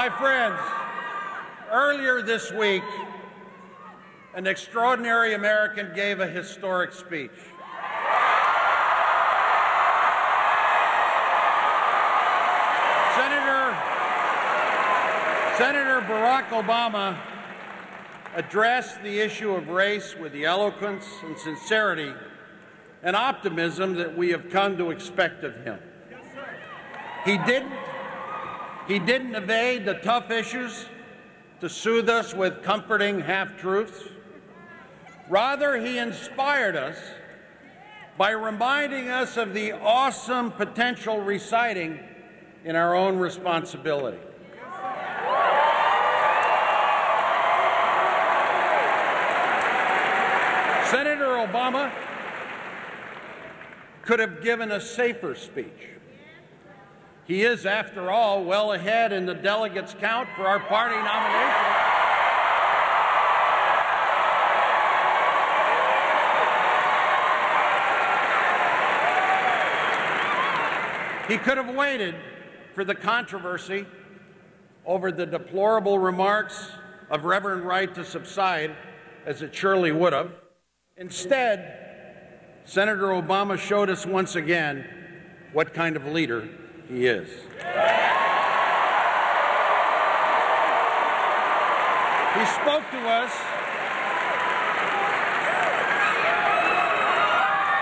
My friends, earlier this week, an extraordinary American gave a historic speech. Senator Barack Obama addressed the issue of race with the eloquence and sincerity and optimism that we have come to expect of him. He didn't evade the tough issues to soothe us with comforting half-truths. Rather, he inspired us by reminding us of the awesome potential residing in our own responsibility. Senator Obama could have given a safer speech. He is, after all, well ahead in the delegates' count for our party nomination. He could have waited for the controversy over the deplorable remarks of Reverend Wright to subside, as it surely would have. Instead, Senator Obama showed us once again what kind of leader he is. He spoke to us.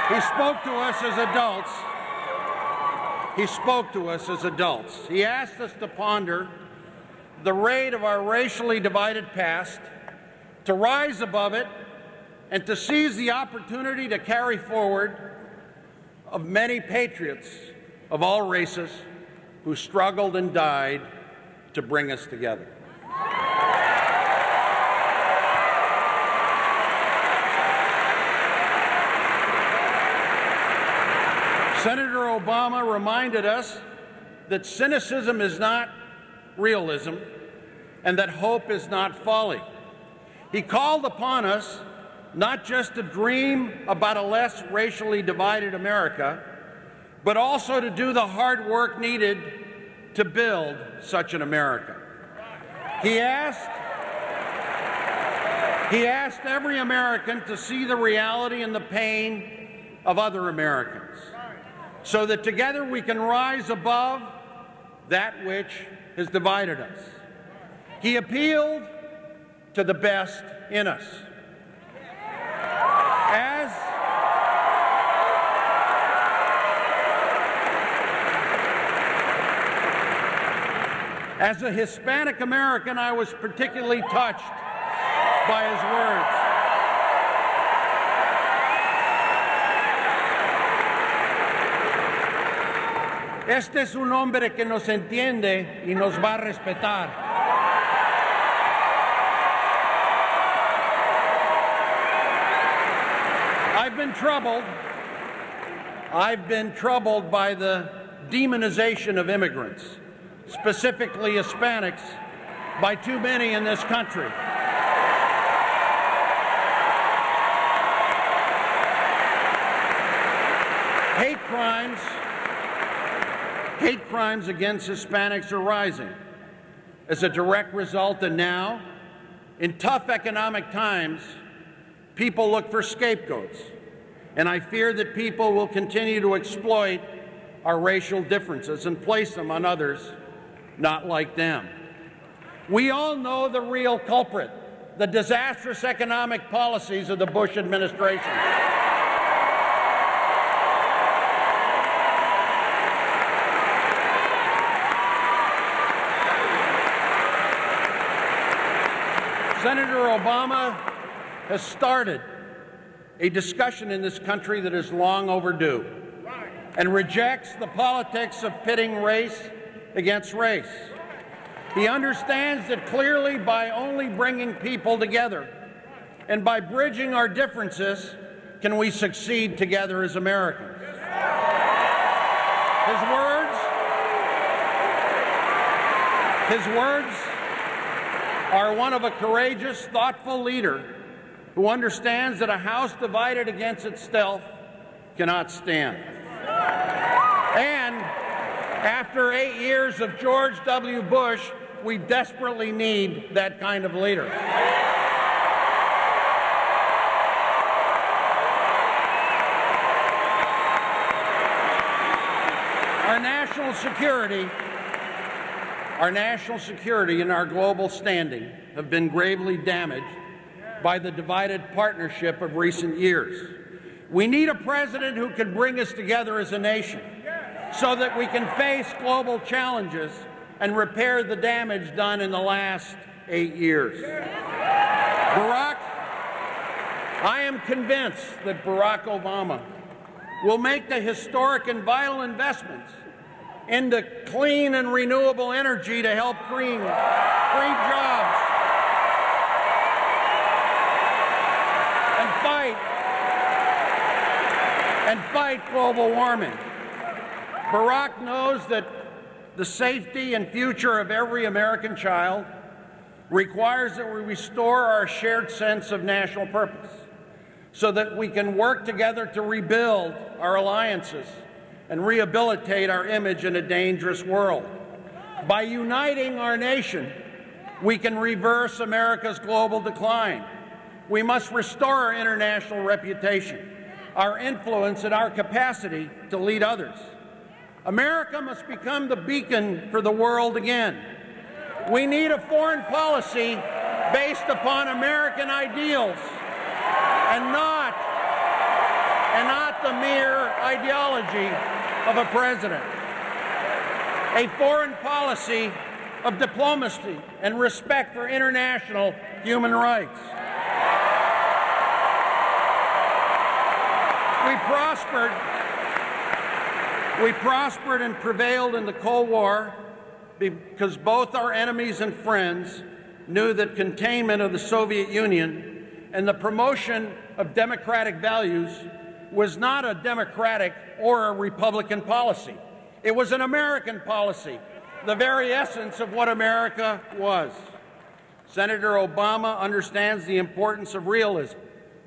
He spoke to us as adults. He spoke to us as adults. He asked us to ponder the rate of our racially divided past, to rise above it, and to seize the opportunity to carry forward of many patriots of all races who struggled and died to bring us together. Senator Obama reminded us that cynicism is not realism and that hope is not folly. He called upon us not just to dream about a less racially divided America, but also to do the hard work needed to build such an America. He asked every American to see the reality and the pain of other Americans, so that together we can rise above that which has divided us. He appealed to the best in us. As a Hispanic American, I was particularly touched by his words. Este es un hombre que nos entiende y nos va a respetar. I've been troubled by the demonization of immigrants, specifically Hispanics, by too many in this country. Hate crimes against Hispanics are rising as a direct result, and now, in tough economic times, people look for scapegoats, and I fear that people will continue to exploit our racial differences and place them on others not like them. We all know the real culprit, the disastrous economic policies of the Bush administration. Senator Obama has started a discussion in this country that is long overdue and rejects the politics of pitting race against race. He understands that clearly by only bringing people together and by bridging our differences can we succeed together as Americans. His words are one of a courageous, thoughtful leader who understands that a house divided against itself cannot stand. And after 8 years of George W. Bush, we desperately need that kind of leader. Our national security and our global standing have been gravely damaged by the divided partnership of recent years. We need a president who can bring us together as a nation so that we can face global challenges and repair the damage done in the last 8 years. I am convinced that Barack Obama will make the historic and vital investments into clean and renewable energy to help create jobs and fight global warming. Barack knows that the safety and future of every American child requires that we restore our shared sense of national purpose so that we can work together to rebuild our alliances and rehabilitate our image in a dangerous world. By uniting our nation, we can reverse America's global decline. We must restore our international reputation, our influence, and our capacity to lead others. America must become the beacon for the world again. We need a foreign policy based upon American ideals and not the mere ideology of a president. A foreign policy of diplomacy and respect for international human rights. We prospered and prevailed in the Cold War because both our enemies and friends knew that containment of the Soviet Union and the promotion of democratic values was not a Democratic or a Republican policy. It was an American policy, the very essence of what America was. Senator Obama understands the importance of realism,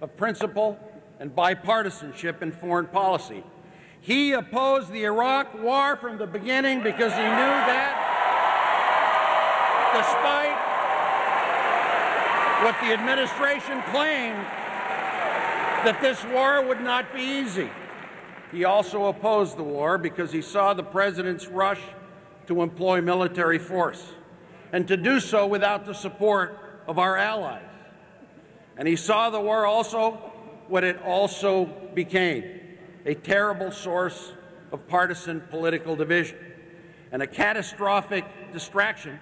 of principle, and bipartisanship in foreign policy. He opposed the Iraq War from the beginning because he knew that, despite what the administration claimed, that this war would not be easy. He also opposed the war because he saw the president's rush to employ military force, and to do so without the support of our allies. And he saw the war also what it also became, a terrible source of partisan political division and a catastrophic distraction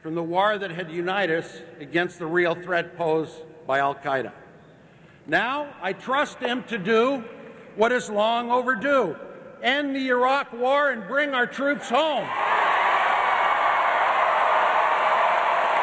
from the war that had united us against the real threat posed by al-Qaeda. Now, I trust him to do what is long overdue: end the Iraq War and bring our troops home.